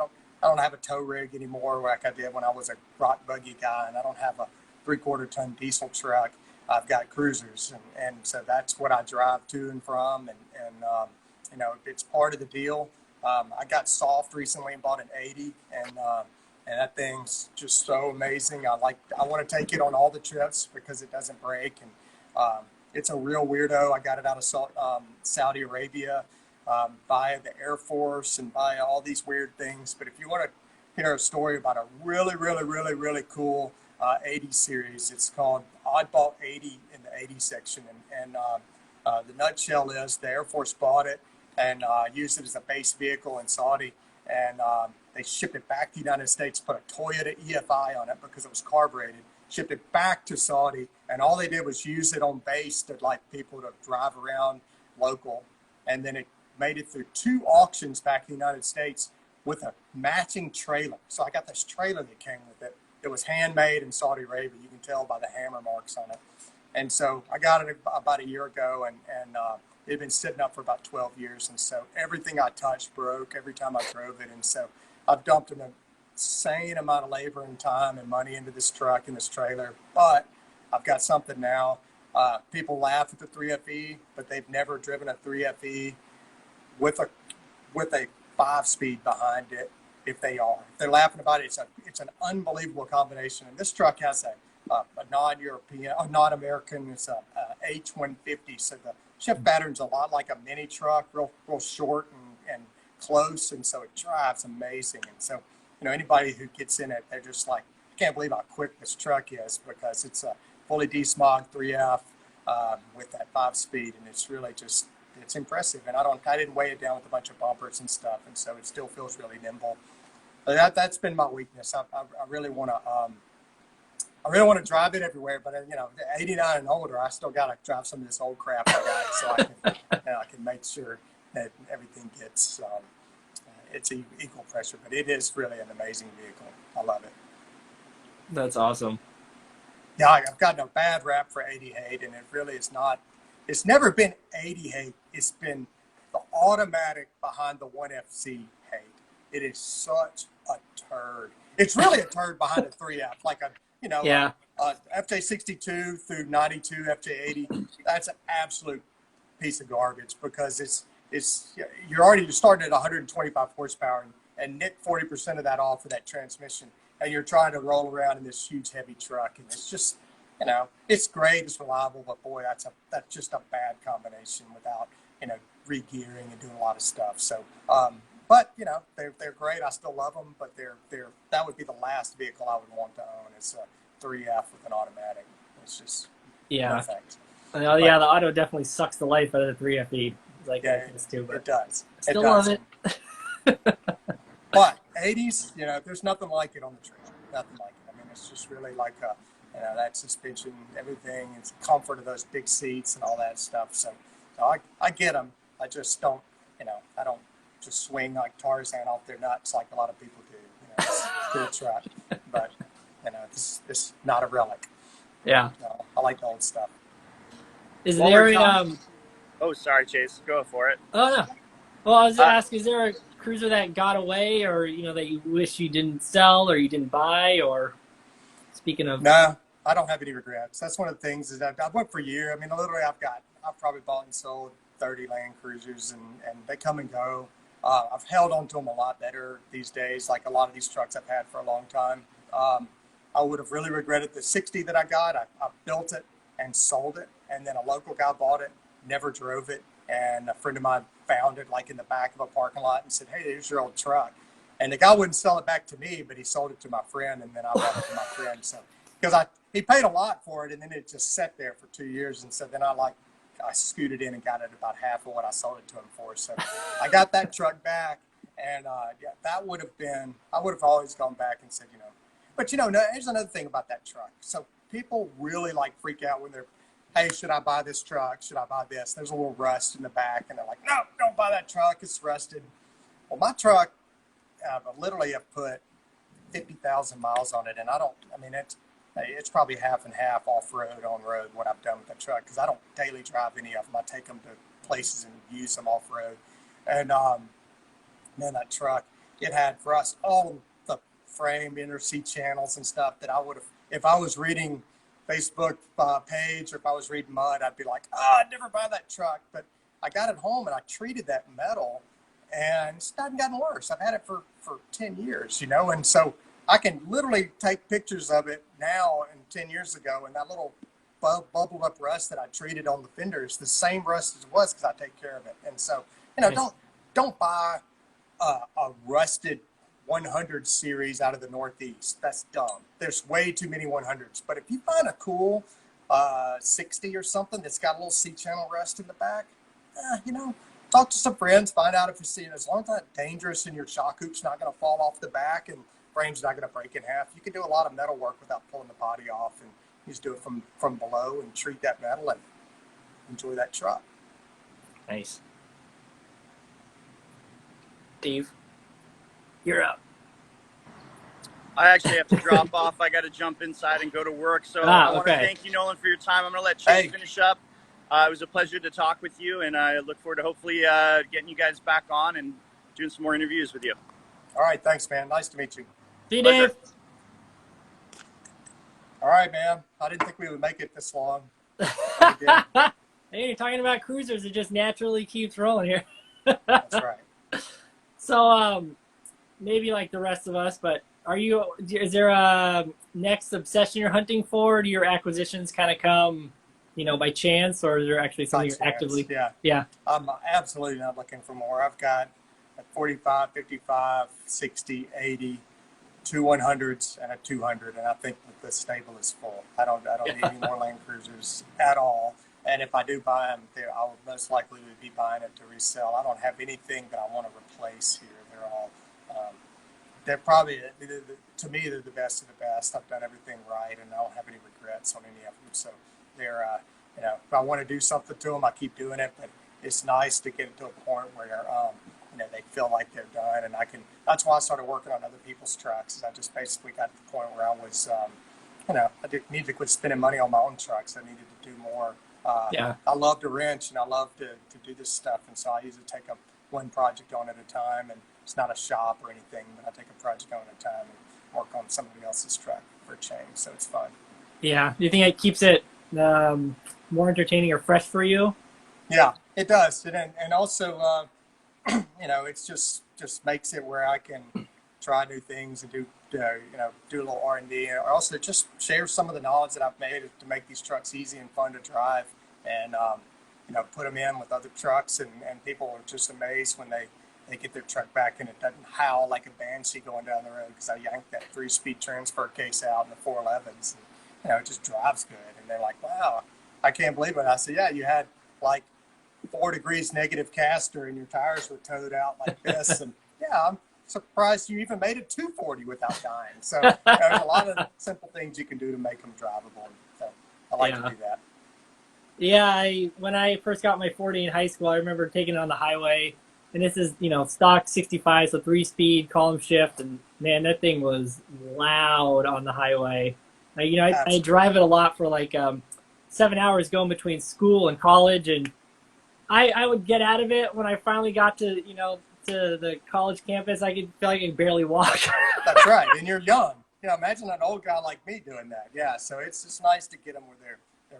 don't have a tow rig anymore like I did when I was a rock buggy guy, and I don't have a 3/4 ton diesel truck. I've got cruisers, and so that's what I drive to and from, and it's part of the deal. I got soft recently and bought an 80, and that thing's just so amazing. I want to take it on all the trips because it doesn't break, and it's a real weirdo. I got it out of Saudi Arabia, via the Air Force and via all these weird things. But if you want to hear a story about a really, really, really, really cool 80 series, it's called Oddball 80 in the 80 section. And the nutshell is the Air Force bought it and used it as a base vehicle in Saudi. And they shipped it back to the United States, put a Toyota EFI on it because it was carbureted, shipped it back to Saudi. And all they did was use it on base to people to drive around local. And then it made it through 2 auctions back in the United States with a matching trailer. So I got this trailer that came with it. It was handmade in Saudi Arabia. You can tell by the hammer marks on it. And so I got it about a year ago, and it had been sitting up for about 12 years. And so everything I touched broke every time I drove it. And so I've dumped an insane amount of labor and time and money into this truck and this trailer. But I've got something now. People laugh at the 3FE, but they've never driven a 3FE with a 5-speed behind it. If they're laughing about it, it's an unbelievable combination. And this truck has a non-European, non-American. It's a H150. So the shift pattern's a lot like a mini truck, real short and close, and so it drives amazing. And so anybody who gets in it, they're just like, I can't believe how quick this truck is, because it's a fully desmogged 3F with that 5-speed, and it's really just. It's impressive, and I didn't weigh it down with a bunch of bumpers and stuff, and so it still feels really nimble. But that's been my weakness. I really want to drive it everywhere, but 89 and older, I still got to drive some of this old crap I got, so I can make sure that everything gets it's equal pressure. But it is really an amazing vehicle. I love it. That's awesome. Yeah, I've gotten a bad rap for 80 hate, and it really is not. It's never been 80 hate. It's been automatic behind the 1FC hate. It is such a turd. It's really a turd behind a 3F, like a, Yeah. FJ62 through 92, FJ80. That's an absolute piece of garbage because you're starting at 125 horsepower and nick 40% of that off of that transmission, and you're trying to roll around in this huge heavy truck, and it's just, it's great, it's reliable, but boy, that's just a bad combination without re-gearing and doing a lot of stuff. So, but they're great. I still love them, but that would be the last vehicle I would want to own. It's a 3F with an automatic. It's just perfect. Yeah, the auto definitely sucks the life out of the 3FE. Like this too, but it does. Still love it. But 80s, there's nothing like it on the Treasure. Nothing like it. I mean, it's just really like that suspension, everything. It's the comfort of those big seats and all that stuff. So I get them. I just don't, I don't just swing like Tarzan off their nuts like a lot of people do. It's a cool truck, but it's not a relic. Yeah. I like the old stuff. Is there Oh, sorry, Chase. Go for it. Oh no. Well, I was gonna ask, is there a cruiser that got away, or that you wish you didn't sell or you didn't buy, or speaking of? No, I don't have any regrets. That's one of the things is that I've went for a year. I mean, literally, I've probably bought and sold 30 Land Cruisers, and they come and go. I've held on to them a lot better these days. Like a lot of these trucks I've had for a long time. I would have really regretted the 60 that I got. I built it and sold it, and then a local guy bought it, never drove it, and a friend of mine found it like in the back of a parking lot and said, "Hey, here's your old truck." And the guy wouldn't sell it back to me, but he sold it to my friend, and then I bought it to my friend. So because he paid a lot for it, and then it just sat there for 2 years, and so then I scooted in and got it about half of what I sold it to him for. So I got that truck back, and that would have been, I would have always gone back and said, but here's another thing about that truck. So people really freak out when they're, hey, should I buy this truck? Should I buy this? There's a little rust in the back, and they're like, no, don't buy that truck. It's rusted. Well, my truck, I literally have put 50,000 miles on it, and it's probably half and half off-road, on-road, what I've done with that truck, because I don't daily drive any of them. I take them to places and use them off-road. And, man, that truck, it had for us all the frame, inner seat channels and stuff that I would have, if I was reading Facebook page or if I was reading Mud, I'd be like, I'd never buy that truck. But I got it home and I treated that metal, and it's not gotten worse. I've had it for 10 years, and so I can literally take pictures of it now and 10 years ago, and that little bubbled up rust that I treated on the fenders, the same rust as it was because I take care of it. And so, don't buy a rusted 100 series out of the Northeast. That's dumb. There's way too many 100s. But if you find a cool 60 or something that's got a little seat channel rust in the back, talk to some friends, find out if you see it. As long as it's not dangerous and your shock hoop's not going to fall off the back and frame's not going to break in half, you can do a lot of metal work without pulling the body off, and you just do it from below and treat that metal and enjoy that truck. Nice. Steve, you're up. I actually have to drop off. I got to jump inside and go to work. So I want to thank you, Nolen, for your time. I'm going to let Chase finish up. It was a pleasure to talk with you, and I look forward to hopefully getting you guys back on and doing some more interviews with you. All right. Thanks, man. Nice to meet you. See you, Dave. All right, man. I didn't think we would make it this long. Hey, you're talking about cruisers. It just naturally keeps rolling here. That's right. So, maybe like the rest of us, but is there a next obsession you're hunting for? Do your acquisitions kind of come, by chance, or is there actually something you're actively? Yeah. I'm absolutely not looking for more. I've got a 45, 55, 60, 80, two 100s, and a 200, and I think that the stable is full. I don't need any more Land Cruisers at all. And if I do buy them, I will most likely be buying it to resell. I don't have anything that I want to replace here. They're all, they're probably, to me, they're the best of the best. I've done everything right, and I don't have any regrets on any of them. So they're, if I want to do something to them, I keep doing it. But it's nice to get to a point where, they feel like they're done, and that's why I started working on other people's trucks. I just basically got to the point where I was, I needed to quit spending money on my own trucks. I needed to do more. I love to wrench, and I love to do this stuff, and so I usually take one project on at a time, and it's not a shop or anything, but I take a project on at a time and work on somebody else's truck for a change, so it's fun. Yeah. Do you think it keeps it more entertaining or fresh for you? Yeah, it does, and also, it's just makes it where I can try new things and do a little R&D, and also just share some of the knowledge that I've made to make these trucks easy and fun to drive, and put them in with other trucks, and people are just amazed when they get their truck back and it doesn't howl like a banshee going down the road, because I yanked that 3-speed transfer case out in the 411s, and it just drives good, and they're like, wow, I can't believe it. I said, yeah, you had like 4 degrees negative caster and your tires were towed out like this, and yeah, I'm surprised you even made it 240 without dying. So there's a lot of simple things you can do to make them drivable. So I like to do that. Yeah, when I first got my 40 in high school, I remember taking it on the highway, and this is stock 65, so 3-speed column shift, and man, that thing was loud on the highway. I drive it a lot for like 7 hours going between school and college, and I would get out of it when I finally got to to the college campus. I could feel like I could barely walk. That's right, and you're young. Imagine an old guy like me doing that. Yeah, so it's just nice to get them where they're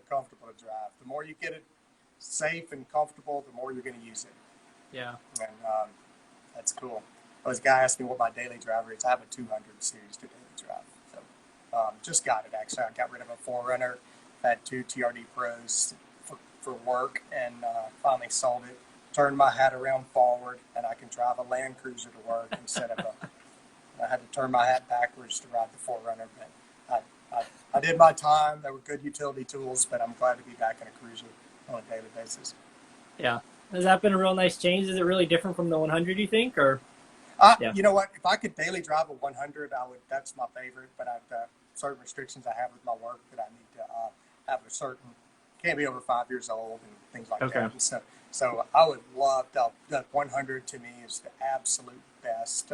comfortable to drive. The more you get it safe and comfortable, the more you're going to use it. Yeah. And that's cool. This guy asked me what my daily driver is. I have a 200 series to daily drive. So just got it, actually. I got rid of a 4Runner, had 2 TRD Pros for work, and finally sold it. Turned my hat around forward, and I can drive a Land Cruiser to work instead of I had to turn my hat backwards to ride the 4Runner. But I did my time. They were good utility tools, but I'm glad to be back in a Cruiser on a daily basis. Yeah. Has that been a real nice change? Is it really different from the 100, you think? Or yeah. You know what? If I could daily drive a 100, I would. That's my favorite. But I've certain restrictions I have with my work that I need to have a certain, can't be over 5 years old and things like that. And so I would love the 100. To me is the absolute best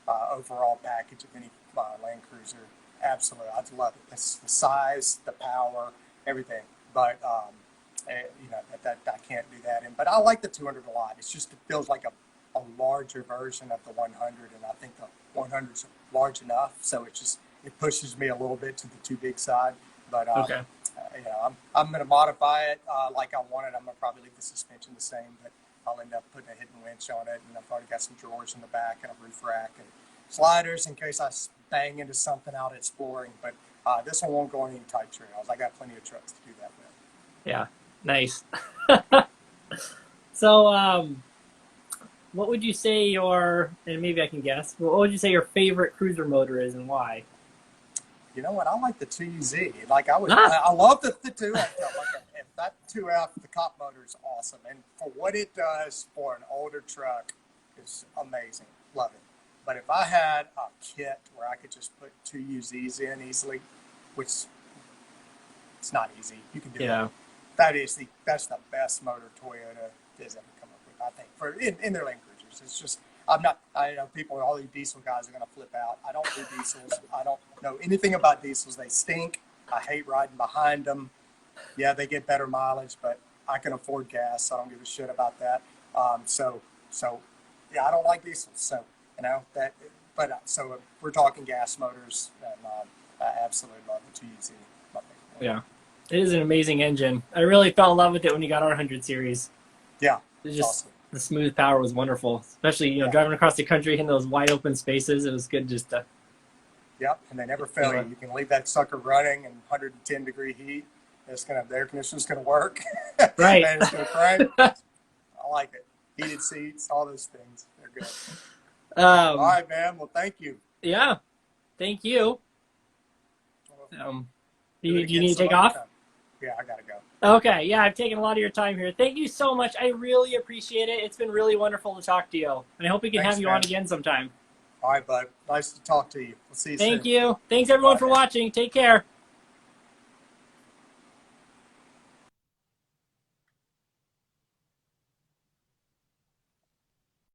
overall package of any Land Cruiser. Absolutely, I love it. It's the size, the power, everything. But that I can't do that in. But I like the 200 a lot. It's just, it feels like a larger version of the 100, and I think the 100 is large enough. So it pushes me a little bit to the too big side. But I'm going to modify it like I want it. I'm going to probably leave the suspension the same, but I'll end up putting a hidden winch on it, and I've already got some drawers in the back and a roof rack and sliders in case I bang into something out exploring. But this one won't go on any tight trails. I got plenty of trucks to do that with. Yeah, nice. So, what would you say and maybe I can guess, what would you say your favorite cruiser motor is and why? You know what? I like the 2UZ. Like I love the 2F. Like that 2F, the cop motor is awesome. And for what it does for an older truck, it's amazing. Love it. But if I had a kit where I could just put 2UZs in easily, which it's not easy, you can do it. That's the best motor Toyota has ever come up with, I think, for in their Land Cruisers. It's just, I know people, all these diesel guys are going to flip out. I don't do diesels. I don't know anything about diesels. They stink. I hate riding behind them. Yeah, they get better mileage, but I can afford gas, so I don't give a shit about that. So yeah, I don't like diesels. So so we're talking gas motors, and I absolutely love the 2UZ. Yeah, it is an amazing engine. I really fell in love with it when you got our 100 series. Yeah, it's just awesome. The smooth power was wonderful, especially driving across the country in those wide open spaces. It was good just to. Yep, and they never fail you. You can leave that sucker running in 110 degree heat. The air conditioner's gonna work. Right. And it's gonna crank. I like it. Heated seats, all those things. They're good. All right, man. Well, thank you. Yeah, thank you. Do you need to take off? Yeah, I gotta go. Okay, yeah, I've taken a lot of your time here. Thank you so much. I really appreciate it. It's been really wonderful to talk to you. And I hope we can have you on again sometime. All right, bud. Nice to talk to you. We'll see you soon. Thank you. Thanks, everyone, for watching. Take care.